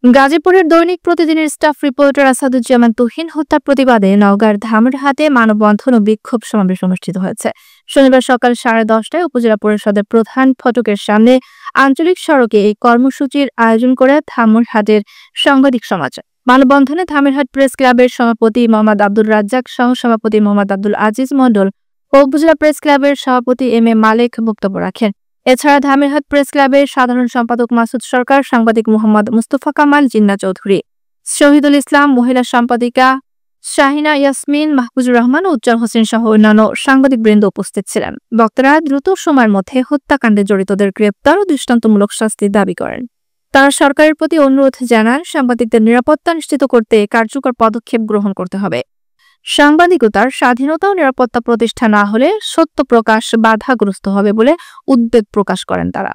গাজীপুরের দৈনিক প্রতিদিনের স্টাফ রিপোর্টার আসাদুজ্জামান তুহিন হত্যার প্রতিবাদে নওগাঁর ধামইরহাটে মানববন্ধন ও বিক্ষোভ সমাবেশ অনুষ্ঠিত হয়েছে। শনিবার সকাল 10:30টায় উপজেলা পরিষদের প্রধান ফটকের সামনে আঞ্চলিক সড়কে এই কর্মসূচির আয়োজন করে ধামইরহাটের সাংবাদিক সমাজ। মানববন্ধনে ধামইরহাট প্রেস ক্লাবের সভাপতি মোহাম্মদ আব্দুর রাজ্জাক, সহ সভাপতি মোহাম্মদ আব্দুল আজিজ মণ্ডল ও উপজেলা প্রেস ক্লাবের সভাপতি এম এ মালেক বক্তব্য রাখেন। এছাড়া ধামইরহাট প্রেস ক্লাবের সাধারণ সম্পাদক মাসুদ সরকার, সাংবাদিক মোহাম্মদ মুস্তফা কামাল, জিন্না চৌধুরী, শহীদুল ইসলাম, মহিলা সম্পাদিকা শাহিনা ইয়াসমিন, মাহফুজুর রহমান ও উজ্জ্বল হোসেন সহ অন্যান্য সাংবাদিকবৃন্দ উপস্থিত ছিলেন। বক্তারা দ্রুত সময়ের মধ্যে হত্যাকাণ্ডে জড়িতদের গ্রেপ্তার ও দৃষ্টান্তমূলক শাস্তির দাবি করেন। তারা সরকারের প্রতি অনুরোধ জানান, সাংবাদিকদের নিরাপত্তা নিশ্চিত করতে কার্যকর পদক্ষেপ গ্রহণ করতে হবে। সাংবাদিকতার স্বাধীনতা ও নিরাপত্তা প্রতিষ্ঠা না হলে সত্য প্রকাশ বাধাগ্রস্ত হবে বলে উদ্বেগ প্রকাশ করেন তারা।